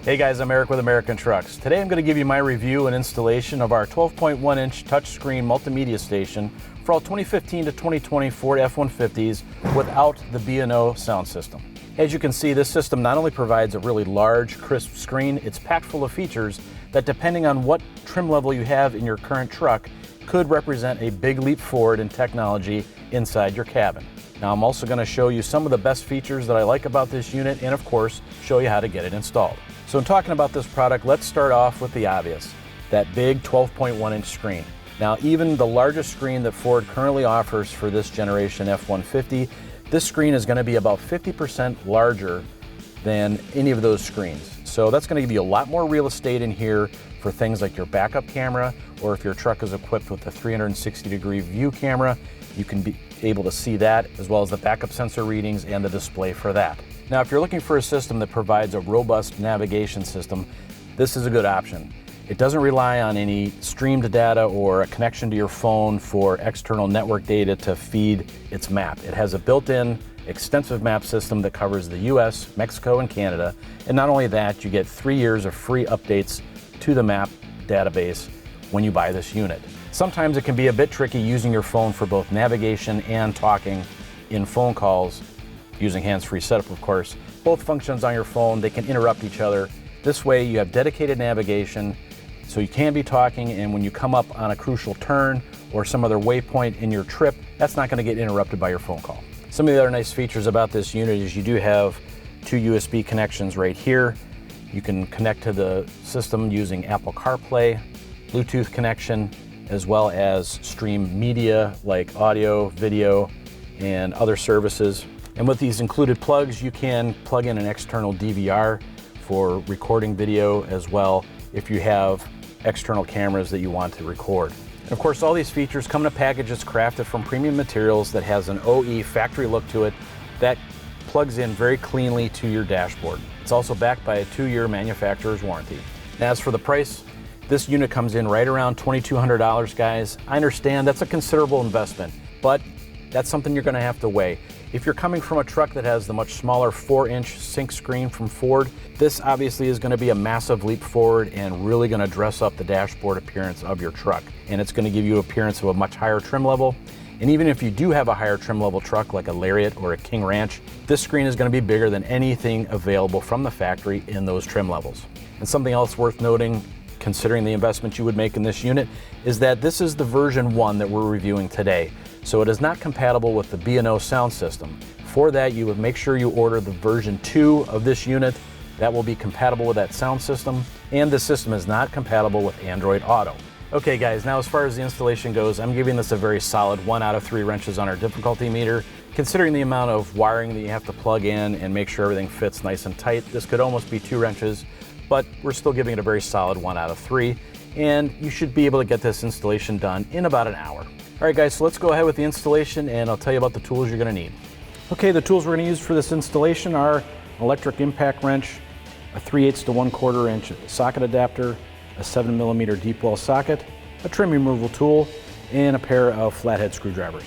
Hey guys, I'm Eric with American Trucks. Today I'm going to give you my review and installation of our 12.1-inch touchscreen multimedia station for all 2015 to 2020 Ford F-150s without the B&O sound system. As you can see, this system not only provides a really large, crisp screen, it's packed full of features that, depending on what trim level you have in your current truck, could represent a big leap forward in technology inside your cabin. Now I'm also going to show you some of the best features that I like about this unit and, of course, show you how to get it installed. So in talking about this product, let's start off with the obvious, that big 12.1-inch screen. Now even the largest screen that Ford currently offers for this generation F-150, this screen is going to be about 50% larger than any of those screens. So that's going to give you a lot more real estate in here for things like your backup camera, or if your truck is equipped with a 360-degree view camera, you can be able to see that, as well as the backup sensor readings and the display for that. Now, if you're looking for a system that provides a robust navigation system, this is a good option. It doesn't rely on any streamed data or a connection to your phone for external network data to feed its map. It has a built-in extensive map system that covers the US, Mexico, and Canada. And not only that, you get 3 years of free updates to the map database when you buy this unit. Sometimes it can be a bit tricky using your phone for both navigation and talking in phone calls, using hands-free setup, of course. Both functions on your phone, they can interrupt each other. This way you have dedicated navigation, so you can be talking, and when you come up on a crucial turn or some other waypoint in your trip, that's not going to get interrupted by your phone call. Some of the other nice features about this unit is you do have 2 USB connections right here. You can connect to the system using Apple CarPlay, Bluetooth connection, as well as stream media like audio, video, and other services. And with these included plugs, you can plug in an external DVR for recording video as well if you have external cameras that you want to record. And of course, all these features come in a package that's crafted from premium materials that has an OE factory look to it that plugs in very cleanly to your dashboard. It's also backed by a 2-year manufacturer's warranty. And as for the price, this unit comes in right around $2,200, guys. I understand that's a considerable investment, but that's something you're going to have to weigh. If you're coming from a truck that has the much smaller 4-inch sync screen from Ford, this obviously is going to be a massive leap forward and really going to dress up the dashboard appearance of your truck. And it's going to give you appearance of a much higher trim level. And even if you do have a higher trim level truck like a Lariat or a King Ranch, this screen is going to be bigger than anything available from the factory in those trim levels. And something else worth noting, considering the investment you would make in this unit, is that this is the version 1 that we're reviewing today. So it is not compatible with the B&O sound system. For that, you would make sure you order the version 2 of this unit. That will be compatible with that sound system, and the system is not compatible with Android Auto. Okay guys, now as far as the installation goes, I'm giving this a very solid 1 out of 3 wrenches on our difficulty meter. Considering the amount of wiring that you have to plug in and make sure everything fits nice and tight, this could almost be 2 wrenches, but we're still giving it a very solid 1 out of 3, and you should be able to get this installation done in about an hour. All right guys, so let's go ahead with the installation and I'll tell you about the tools you're going to need. Okay, the tools we're going to use for this installation are an electric impact wrench, a 3/8 to 1/4 inch socket adapter, a 7mm deep well socket, a trim removal tool, and a pair of flathead screwdrivers.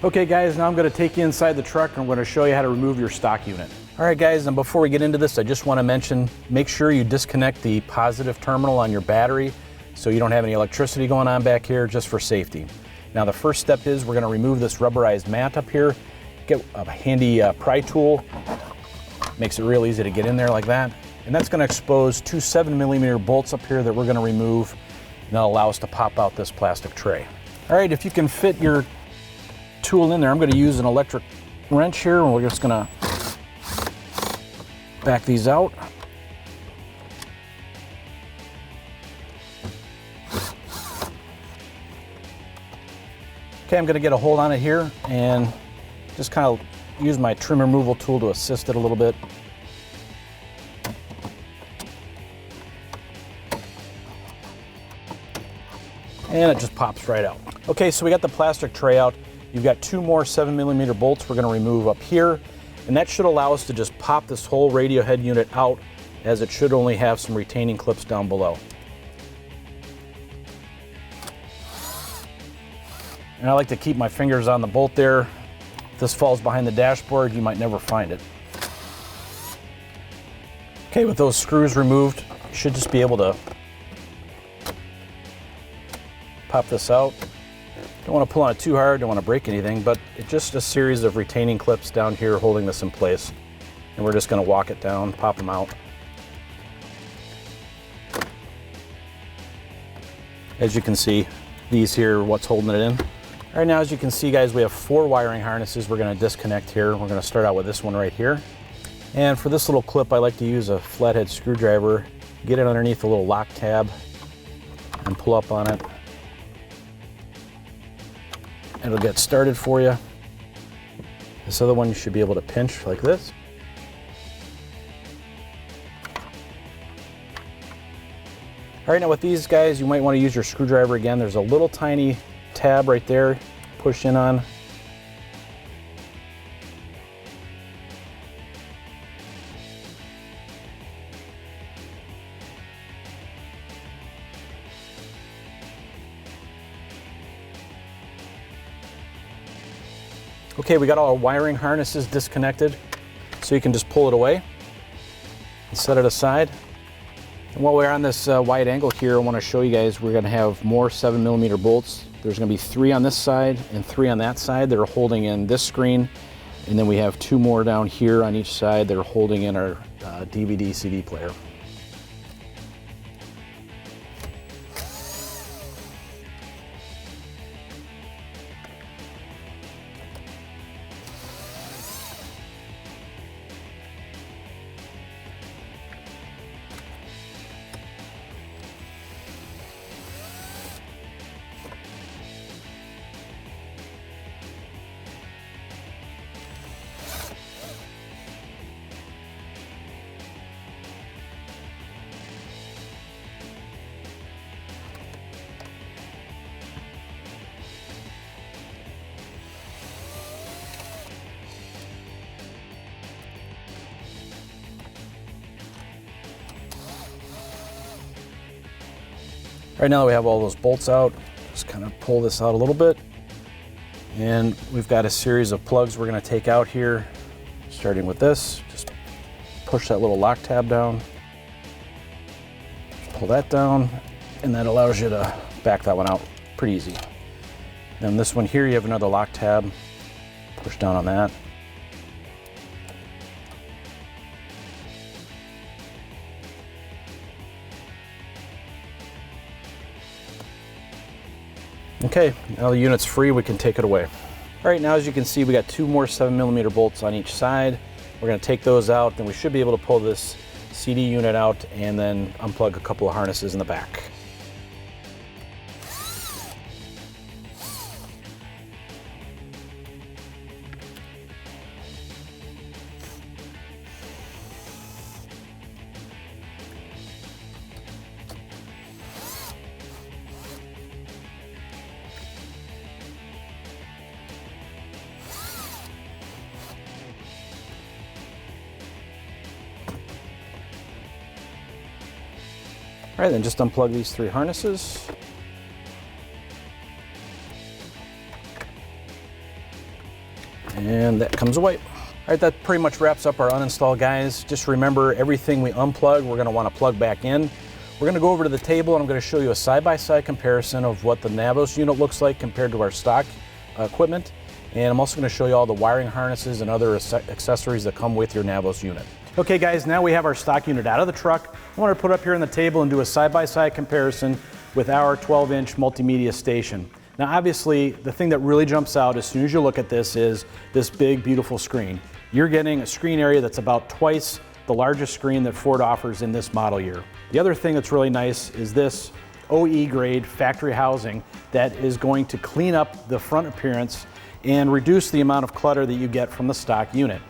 Okay guys, now I'm going to take you inside the truck and I'm going to show you how to remove your stock unit. All right guys, and before we get into this, I just want to mention, make sure you disconnect the positive terminal on your battery so you don't have any electricity going on back here, just for safety. Now the first step is we're going to remove this rubberized mat up here. Get a handy pry tool. Makes it real easy to get in there like that. And that's going to expose 2 7mm bolts up here that we're going to remove, and that'll allow us to pop out this plastic tray. All right, if you can fit your tool in there, I'm going to use an electric wrench here, and we're just going to back these out. Okay, I'm going to get a hold on it here and just kind of use my trim removal tool to assist it a little bit. And it just pops right out. Okay, so we got the plastic tray out. You've got 2 more 7mm bolts we're going to remove up here, and that should allow us to just pop this whole radio head unit out, as it should only have some retaining clips down below. And I like to keep my fingers on the bolt there. If this falls behind the dashboard, you might never find it. Okay, with those screws removed, you should just be able to pop this out. Don't want to pull on it too hard, don't want to break anything, but it's just a series of retaining clips down here holding this in place. And we're just going to walk it down, pop them out. As you can see, these here are what's holding it in. All right, now as you can see, guys, we have 4 wiring harnesses we're going to disconnect here. We're going to start out with this one right here. And for this little clip, I like to use a flathead screwdriver, get it underneath the little lock tab and pull up on it. It'll get started for you. This other one you should be able to pinch like this. All right, now with these guys, you might want to use your screwdriver again. There's a little tiny tab right there, push in on. Okay, we got all our wiring harnesses disconnected, so you can just pull it away and set it aside. And while we're on this wide angle here, I want to show you guys we're going to have more 7mm bolts. There's going to be 3 on this side and 3 on that side that are holding in this screen. And then we have 2 more down here on each side that are holding in our DVD CD player. Right now that we have all those bolts out, just kind of pull this out a little bit. And we've got a series of plugs we're going to take out here, starting with this. Just push that little lock tab down, pull that down, and that allows you to back that one out pretty easy. Then this one here, you have another lock tab, push down on that. Okay, now the unit's free, we can take it away. All right, now as you can see, we got 2 more 7mm bolts on each side. We're gonna take those out, then we should be able to pull this CD unit out and then unplug a couple of harnesses in the back. All right, then just unplug these 3 harnesses. And that comes away. All right, that pretty much wraps up our uninstall, guys. Just remember, everything we unplug, we're gonna wanna plug back in. We're gonna go over to the table and I'm gonna show you a side-by-side comparison of what the Navos unit looks like compared to our stock equipment. And I'm also gonna show you all the wiring harnesses and other accessories that come with your Navos unit. Okay guys, now we have our stock unit out of the truck. I want to put it up here on the table and do a side-by-side comparison with our 12-inch multimedia station. Now obviously, the thing that really jumps out as soon as you look at this is this big, beautiful screen. You're getting a screen area that's about twice the largest screen that Ford offers in this model year. The other thing that's really nice is this OE grade factory housing that is going to clean up the front appearance and reduce the amount of clutter that you get from the stock unit.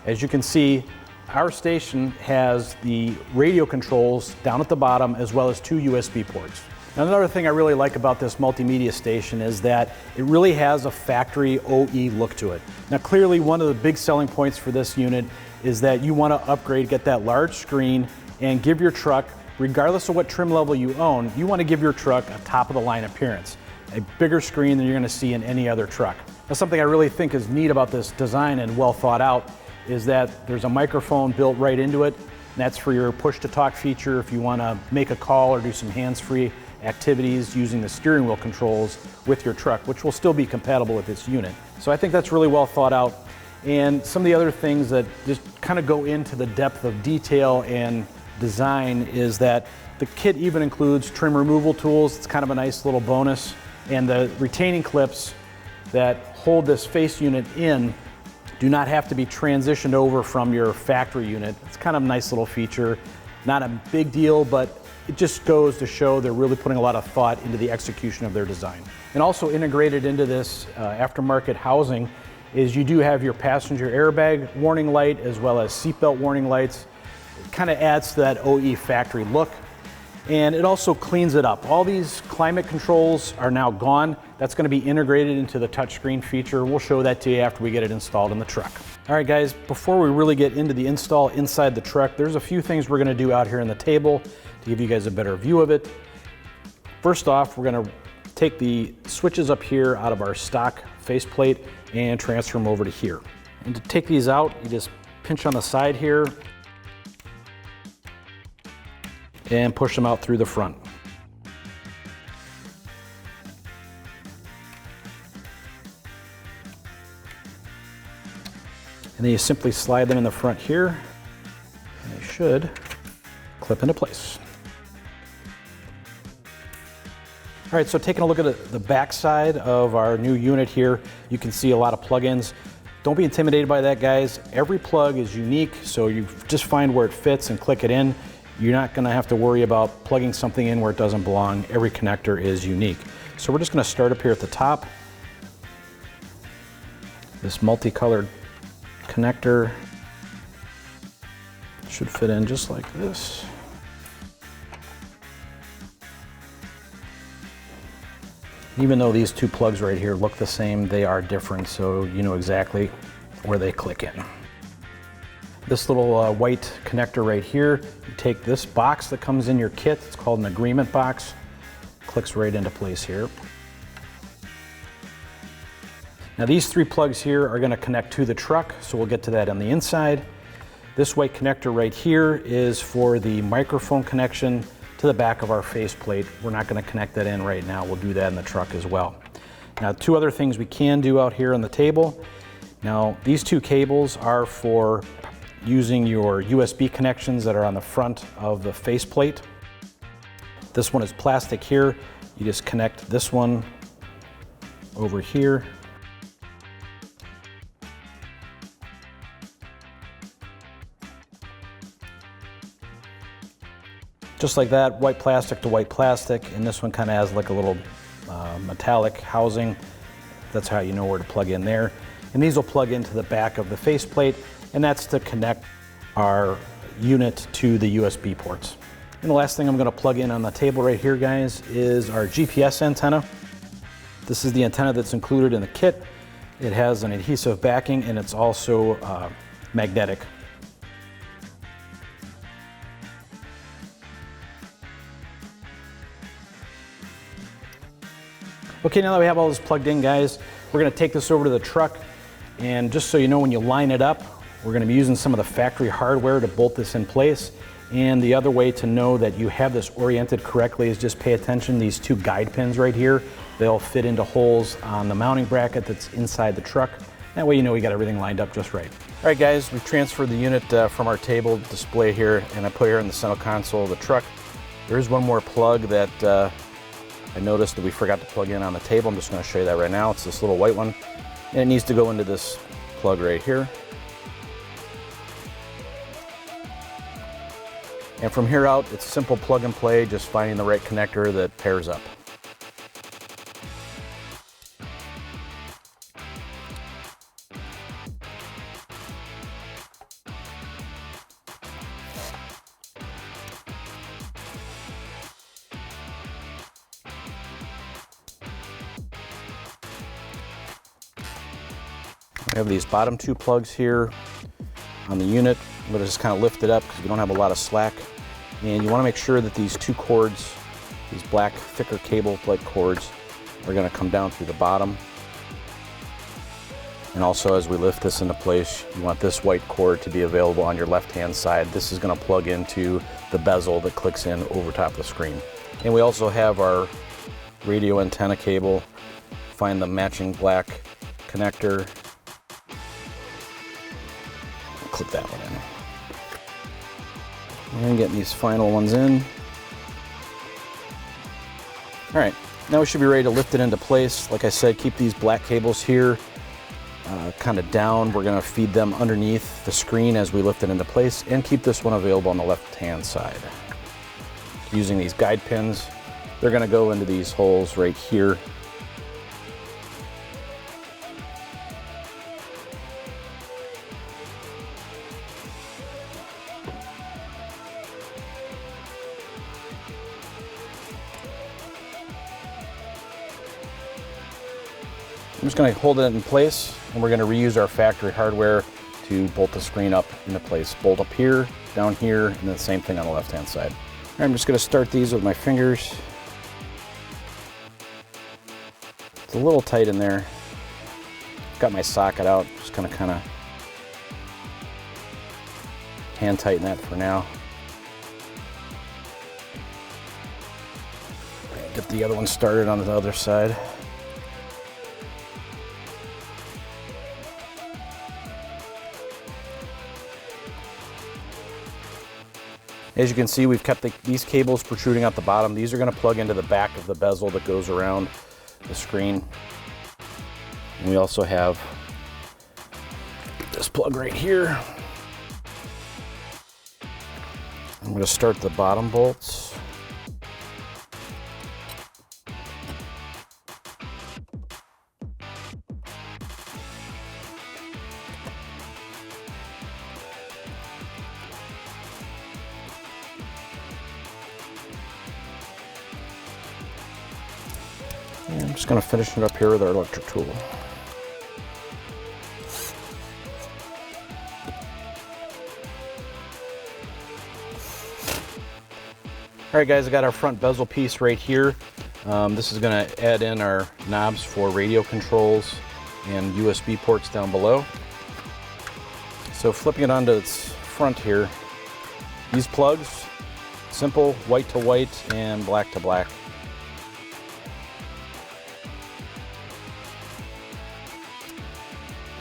As you can see, our station has the radio controls down at the bottom as well as 2 USB ports. Now, another thing I really like about this multimedia station is that it really has a factory OE look to it. Now clearly one of the big selling points for this unit is that you want to upgrade, get that large screen and give your truck, regardless of what trim level you own, you want to give your truck a top of the line appearance. A bigger screen than you're going to see in any other truck. Now something I really think is neat about this design and well thought out is that there's a microphone built right into it. that's for your push-to-talk feature if you want to make a call or do some hands-free activities using the steering wheel controls with your truck, which will still be compatible with this unit. So I think that's really well thought out. And some of the other things that just kind of go into the depth of detail and design is that the kit even includes trim removal tools. It's kind of a nice little bonus. And the retaining clips that hold this face unit in do not have to be transitioned over from your factory unit. It's kind of a nice little feature. Not a big deal, but it just goes to show they're really putting a lot of thought into the execution of their design. And also integrated into this aftermarket housing is you do have your passenger airbag warning light as well as seatbelt warning lights. It kind of adds to that OE factory look. And it also cleans it up. All these climate controls are now gone. That's going to be integrated into the touchscreen feature. We'll show that to you after we get it installed in the truck. All right, guys, before we really get into the install inside the truck, there's a few things we're going to do out here on the table to give you guys a better view of it. First off, we're going to take the switches up here out of our stock faceplate and transfer them over to here. And to take these out, you just pinch on the side here and push them out through the front. And then you simply slide them in the front here, and they should clip into place. All right, so taking a look at the back side of our new unit here, you can see a lot of plugins. Don't be intimidated by that, guys. Every plug is unique, so you just find where it fits and click it in. You're not gonna have to worry about plugging something in where it doesn't belong. Every connector is unique. So we're just gonna start up here at the top. This multicolored connector should fit in just like this. Even though these two plugs right here look the same, they are different, so you know exactly where they click in. This little white connector right here, you take this box that comes in your kit, it's called an agreement box, clicks right into place here. Now these three plugs here are going to connect to the truck, so we'll get to that on the inside. This white connector right here is for the microphone connection to the back of our faceplate. We're not going to connect that in right now, we'll do that in the truck as well. Now two other things we can do out here on the table. Now these two cables are for using your USB connections that are on the front of the faceplate. This one is plastic here. You just connect this one over here. Just like that, white plastic to white plastic, and this one kind of has like a little metallic housing. That's how you know where to plug in there. And these will plug into the back of the faceplate, and that's to connect our unit to the USB ports. And the last thing I'm going to plug in on the table right here, guys, is our GPS antenna. This is the antenna that's included in the kit. It has an adhesive backing, and it's also magnetic. Okay, now that we have all this plugged in, guys, we're going to take this over to the truck, and just so you know, when you line it up, we're going to be using some of the factory hardware to bolt this in place. And the other way to know that you have this oriented correctly is just pay attention. These two guide pins right here, they'll fit into holes on the mounting bracket that's inside the truck. That way you know we got everything lined up just right. All right, guys, we've transferred the unit from our table display here, and I put here in the center console of the truck. There is one more plug that I noticed that we forgot to plug in on the table. I'm just going to show you that right now. It's this little white one, and it needs to go into this plug right here. And from here out, it's simple plug and play, just finding the right connector that pairs up. We have these bottom two plugs here on the unit. I'm going to just kind of lift it up because we don't have a lot of slack. And you want to make sure that these two cords, these black thicker cable like cords, are going to come down through the bottom. And also, as we lift this into place, you want this white cord to be available on your left-hand side. This is going to plug into the bezel that clicks in over top of the screen. And we also have our radio antenna cable. Find the matching black connector. Clip that one in. And getting these final ones in. All right, now we should be ready to lift it into place. Like I said, keep these black cables here kind of down. We're going to feed them underneath the screen as we lift it into place, and keep this one available on the left-hand side. Using these guide pins, they're going to go into these holes right here. I'm just going to hold it in place, and we're going to reuse our factory hardware to bolt the screen up into place. Bolt up here, down here, and then the same thing on the left-hand side. All right, I'm just going to start these with my fingers. It's a little tight in there. Got my socket out, just going to kind of hand tighten that for now. Get the other one started on the other side. As you can see, we've kept these cables protruding out the bottom. These are going to plug into the back of the bezel that goes around the screen. And we also have this plug right here. I'm going to start the bottom bolts. And I'm just going to finish it up here with our electric tool. All right, guys, I got our front bezel piece right here. This is going to add in our knobs for radio controls and USB ports down below. So flipping it onto its front here, these plugs, simple white to white and black to black.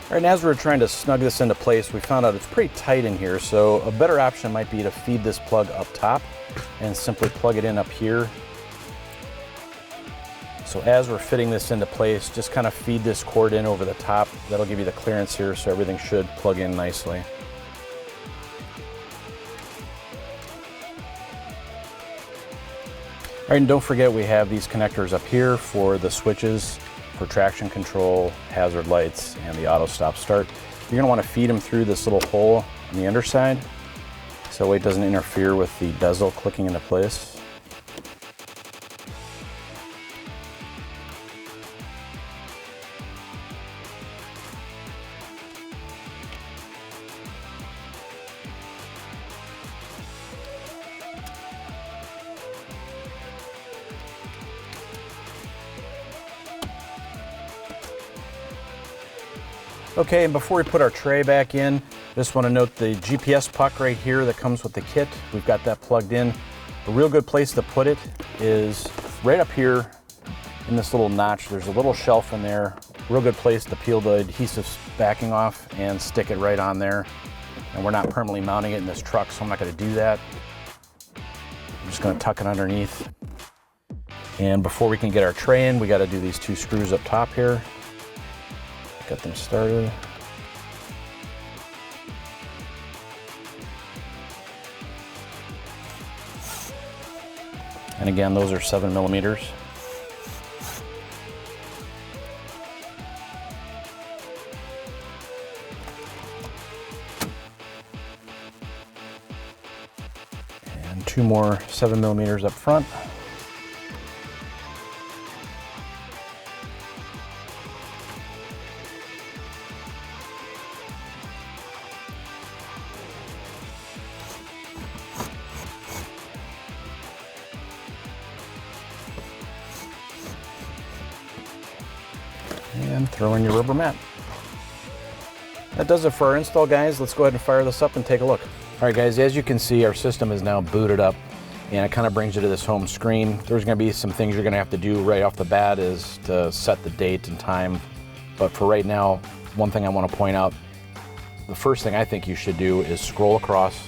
All right, and as we're trying to snug this into place, we found out it's pretty tight in here, so a better option might be to feed this plug up top and simply plug it in up here. So as we're fitting this into place, just kind of feed this cord in over the top. That'll give you the clearance here, so everything should plug in nicely. All right, and don't forget we have these connectors up here for the switches, for traction control, hazard lights, and the auto stop start. You're going to want to feed them through this little hole on the underside, so it doesn't interfere with the bezel clicking into place. Okay, and before we put our tray back in, just want to note the GPS puck right here that comes with the kit. We've got that plugged in. A real good place to put it is right up here in this little notch. There's a little shelf in there. Real good place to peel the adhesive backing off and stick it right on there. And we're not permanently mounting it in this truck, so I'm not going to do that. I'm just going to tuck it underneath. And before we can get our tray in, we got to do these two screws up top here. Get them started. And again, those are 7 millimeters. And 2 more 7 millimeters up front. And throw in your rubber mat. That does it for our install, guys. Let's go ahead and fire this up and take a look. All right, guys, as you can see, our system is now booted up, and it kind of brings you to this home screen. There's going to be some things you're going to have to do right off the bat is to set the date and time. But for right now, one thing I want to point out, the first thing I think you should do is scroll across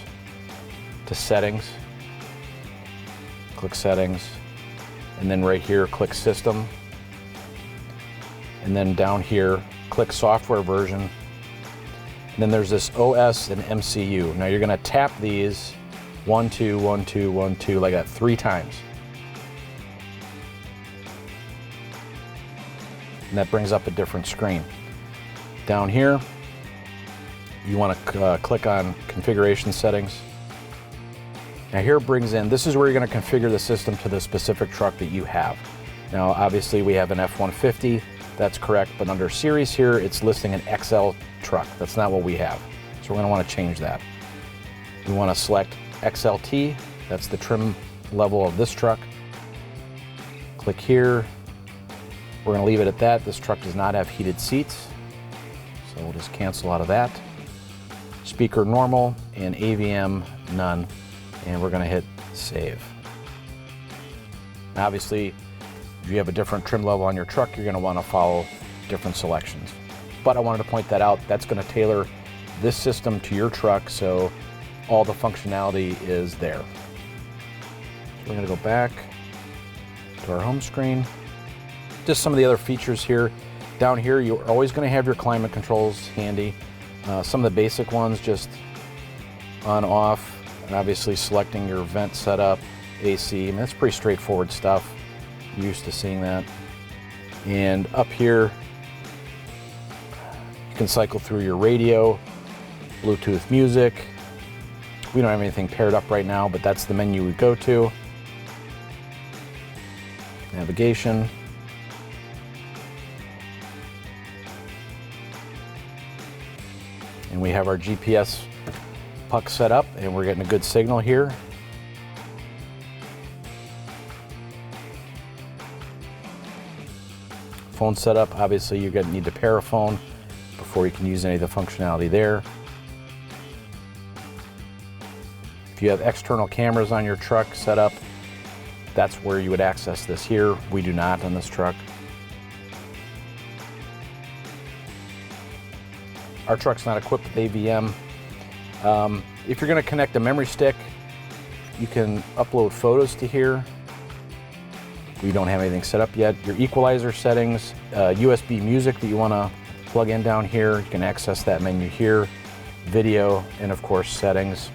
to settings, click settings, and then right here, click system. And then down here, click software version. And then there's this OS and MCU. Now you're gonna tap these 1, 2, 1, 2, 1, 2, like that 3 times. And that brings up a different screen. Down here, you wanna click on configuration settings. Now here it brings in, this is where you're gonna configure the system to the specific truck that you have. Now obviously we have an F-150, that's correct, but under series here, it's listing an XL truck. That's not what we have. So we're gonna wanna change that. We wanna select XLT, that's the trim level of this truck. Click here. We're gonna leave it at that. This truck does not have heated seats, so we'll just cancel out of that. Speaker normal and AVM none, and we're gonna hit save. Now obviously, if you have a different trim level on your truck, you're gonna wanna follow different selections. But I wanted to point that out. That's gonna tailor this system to your truck, so all the functionality is there. So we're gonna go back to our home screen. Just some of the other features here. Down here, you're always gonna have your climate controls handy. Some of the basic ones, just on, off, and obviously selecting your vent setup, AC. I mean, that's pretty straightforward stuff. You're used to seeing that. And up here, you can cycle through your radio, Bluetooth music. We don't have anything paired up right now, but that's the menu we go to. Navigation. And we have our GPS puck set up, and we're getting a good signal here. Phone setup, obviously you're going to need to pair a phone before you can use any of the functionality there. If you have external cameras on your truck set up, that's where you would access this here. We do not on this truck. Our truck's not equipped with AVM. If you're going to connect a memory stick, you can upload photos to here. We don't have anything set up yet. Your equalizer settings, USB music that you want to plug in down here, you can access that menu here. Video, and of course settings.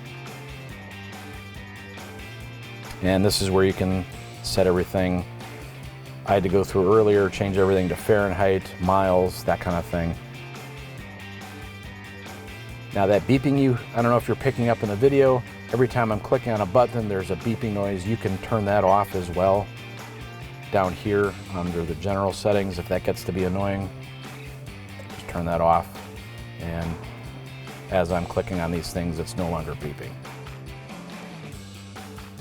And this is where you can set everything. I had to go through earlier, change everything to Fahrenheit, miles, that kind of thing. Now that beeping I don't know if you're picking up in the video, every time I'm clicking on a button, there's a beeping noise. You can turn that off as well. Down here under the general settings, if that gets to be annoying, just turn that off. And as I'm clicking on these things, it's no longer beeping.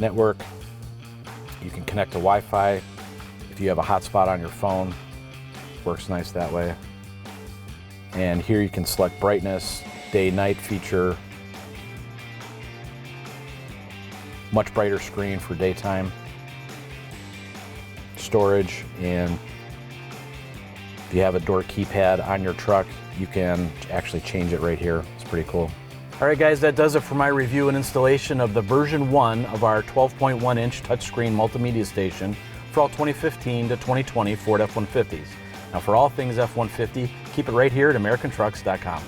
Network, you can connect to Wi-Fi if you have a hotspot on your phone. Works nice that way. And here you can select brightness, day-night feature, much brighter screen for daytime, storage, and if you have a door keypad on your truck, you can actually change it right here. It's pretty cool. All right, guys, that does it for my review and installation of the version 1 of our 12.1-inch touchscreen multimedia station for all 2015 to 2020 Ford F-150s. Now, for all things F-150, keep it right here at AmericanTrucks.com.